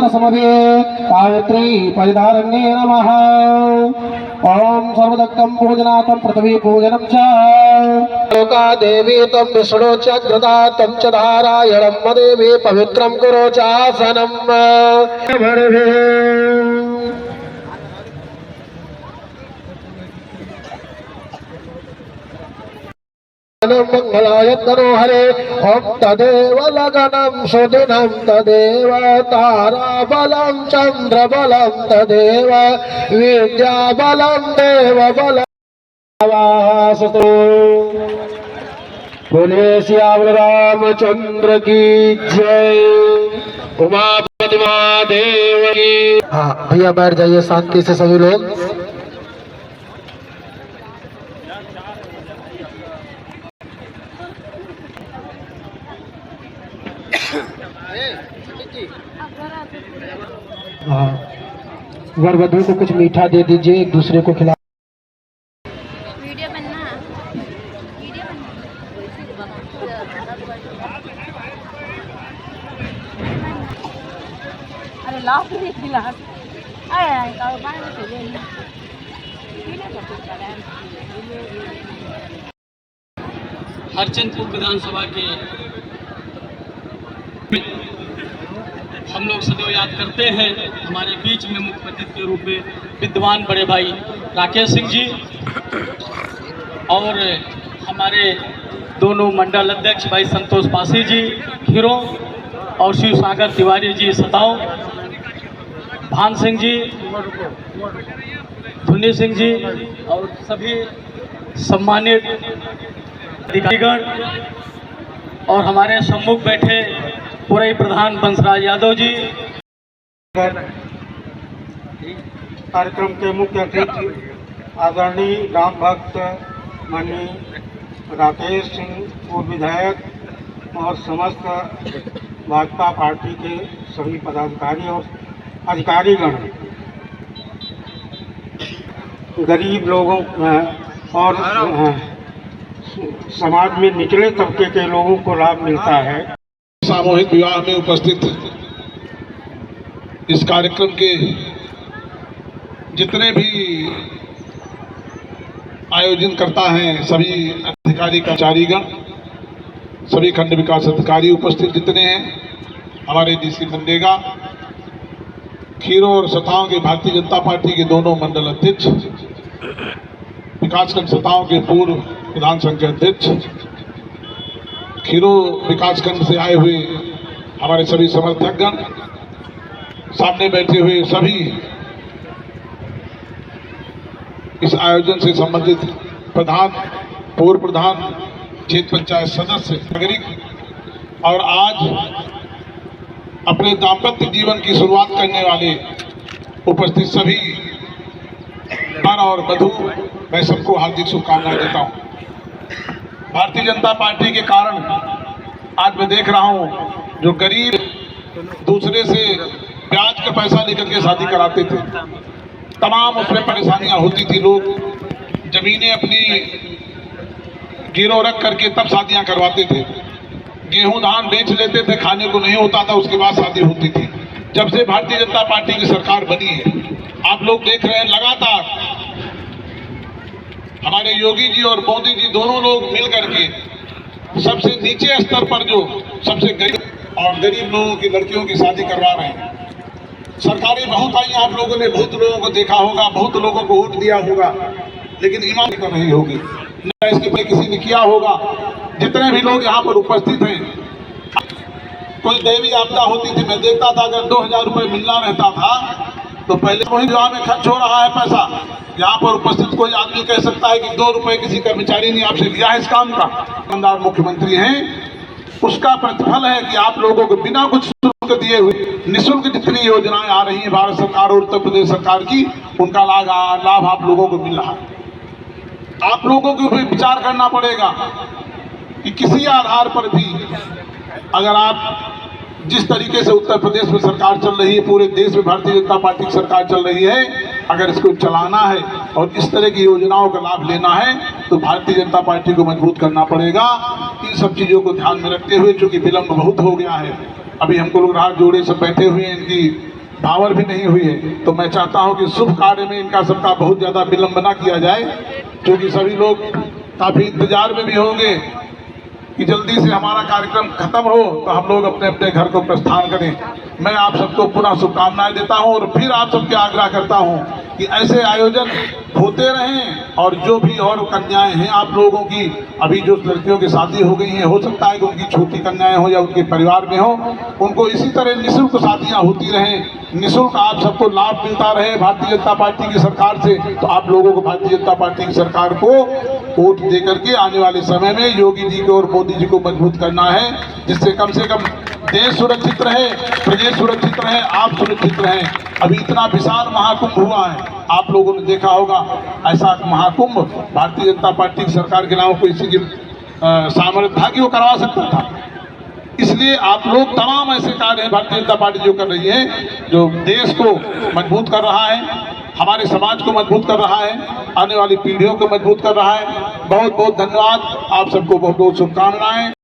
Someway Gayatri परिधारण्ये नमः। ओम सर्वदत्तं पूजनातं पृथ्वी पूजनं च लोका देवी तं विष्णु च घृता तं च धारायणं मदेवी पवित्रं कुरु च आसनं मंगलाय तनोहरे। ओम तदेव लगनं सुदिनं तदेव ताराबलं चंद्रबलं तदेव विद्याबलं देवबलं। बोले श्याम रामचंद्र की जय। उमापति महादेव की। हाँ भैया बैठ जाइए शांति से सभी लोग। वर वधू को कुछ मीठा दे दीजिए, एक दूसरे को खिला। वीडियो बनना, वीडियो अरे लास्ट में खिला आए का बाहर से ले ले हरचंदपुर विधानसभा के हम लोग सदैव याद करते हैं। हमारे बीच में मुख्य अतिथि के रूप में विद्वान बड़े भाई राकेश सिंह जी और हमारे दोनों मंडल अध्यक्ष भाई संतोष पासी जी खीरों और शिव सागर तिवारी जी सताओ, भान सिंह जी, धुनी सिंह जी और सभी सम्मानित अधिकारीगण और हमारे सम्मुख बैठे पूरे प्रधान बंसराज यादव जी। कार्यक्रम के मुख्य अतिथि आदरणीय राम भक्त माननीय राकेश सिंह पूर्व विधायक और समस्त भाजपा पार्टी के सभी पदाधिकारी और अधिकारीगण, गरीब लोगों और समाज में निचले तबके के लोगों को लाभ मिलता है। सामूहिक विवाह में उपस्थित इस कार्यक्रम के जितने भी आयोजन करता है, सभी अधिकारी कर्मचारीगण, सभी खंड विकास अधिकारी उपस्थित जितने हैं, हमारे डीसी मनरेगा खीरों और सताओं के भारतीय जनता पार्टी के दोनों मंडल अध्यक्ष, विकासखंड सताओं के पूर्व प्रधान संघ के अध्यक्ष, खीरों विकासखंड से आए हुए हमारे सभी समर्थकगण, सामने बैठे हुए सभी इस आयोजन से संबंधित प्रधान, पूर्व प्रधान, क्षेत्र पंचायत सदस्य, नागरिक और आज अपने दाम्पत्य जीवन की शुरुआत करने वाले उपस्थित सभी वर और वधू, मैं सबको हार्दिक शुभकामनाएं देता हूं। भारतीय जनता पार्टी के कारण आज मैं देख रहा हूं जो गरीब दूसरे से ब्याज का पैसा लेकर के शादी कराते थे, तमाम उसमें परेशानियां होती थी। लोग जमीनें अपनी गिरव रख करके तब शादियां करवाते थे, गेहूं धान बेच लेते थे, खाने को नहीं होता था, उसके बाद शादी होती थी। जब से भारतीय जनता पार्टी की सरकार बनी है, आप लोग देख रहे हैं लगातार हमारे योगी जी और मोदी जी दोनों लोग मिल करके सबसे नीचे स्तर पर जो सबसे गरीब लोगों की लड़कियों की शादी करवा रहे हैं। सरकारें बहुत आई, आप लोगों ने बहुत लोगों को देखा होगा, बहुत लोगों को वोट दिया होगा, लेकिन ईमान कर रही होगी, न इसके पहले किसी ने किया होगा। जितने भी लोग यहाँ पर उपस्थित हैं, कोई दैवी आपदा होती थी, मैं देखता था अगर 2000 रुपये मिलना रहता था तो पहले वही विवाह में खर्च हो रहा है पैसा। यहाँ पर उपस्थित कोई आदमी कह सकता है कि 2 रुपये किसी कर्मचारी ने आपसे लिया है इस काम का। ईमानदार मुख्यमंत्री हैं, उसका प्रतिफल है कि आप लोगों को बिना कुछ शुल्क दिए हुए निःशुल्क जितनी योजनाएं आ रही हैं भारत सरकार और उत्तर प्रदेश सरकार की, उनका लाभ आप लोगों को मिल रहा है। आप लोगों को भी विचार करना पड़ेगा कि किसी आधार पर भी अगर आप जिस तरीके से उत्तर प्रदेश में सरकार चल रही है, पूरे देश में भारतीय जनता पार्टी की सरकार चल रही है, अगर इसको चलाना है और इस तरह की योजनाओं का लाभ लेना है तो भारतीय जनता पार्टी को मजबूत करना पड़ेगा। इन सब चीज़ों को ध्यान में रखते हुए, चूंकि विलम्ब बहुत हो गया है, अभी हमको लोग रात जोड़े सब बैठे हुए हैं, इनकी पावर भी नहीं हुई है। तो मैं चाहता हूं कि शुभ कार्य में इनका सबका बहुत ज़्यादा विलंब न किया जाए, क्योंकि सभी लोग काफ़ी इंतजार में भी होंगे कि जल्दी से हमारा कार्यक्रम खत्म हो तो हम लोग अपने अपने घर को प्रस्थान करें। मैं आप सबको पुनः शुभकामनाएं देता हूं और फिर आप सबके आग्रह करता हूं कि ऐसे आयोजन होते रहें, और जो भी और कन्याएं हैं आप लोगों की, अभी जो लड़कियों की शादी हो गई हैं, हो सकता है कि उनकी छोटी कन्याएं हो या उनके परिवार में हो, उनको इसी तरह निःशुल्क शादियां होती रहें, निःशुल्क आप सबको लाभ मिलता रहे भारतीय जनता पार्टी की सरकार से। तो आप लोगों को भारतीय जनता पार्टी की सरकार को वोट दे करके आने वाले समय में योगी जी को और मोदी जी को मजबूत करना है, जिससे कम से कम देश सुरक्षित रहे, प्रदेश सुरक्षित रहे, आप सुरक्षित रहें। अभी इतना विशाल महाकुंभ हुआ है, आप लोगों ने देखा होगा, ऐसा महाकुंभ भारतीय जनता पार्टी की सरकार के नाम कोई किसी की सामर्थ्य था कि वो करवा सकता था। इसलिए आप लोग तमाम ऐसे कार्य हैं भारतीय जनता पार्टी जो कर रही है, जो देश को मजबूत कर रहा है, हमारे समाज को मजबूत कर रहा है, आने वाली पीढ़ियों को मजबूत कर रहा है। बहुत बहुत धन्यवाद, आप सबको बहुत बहुत शुभकामनाएं।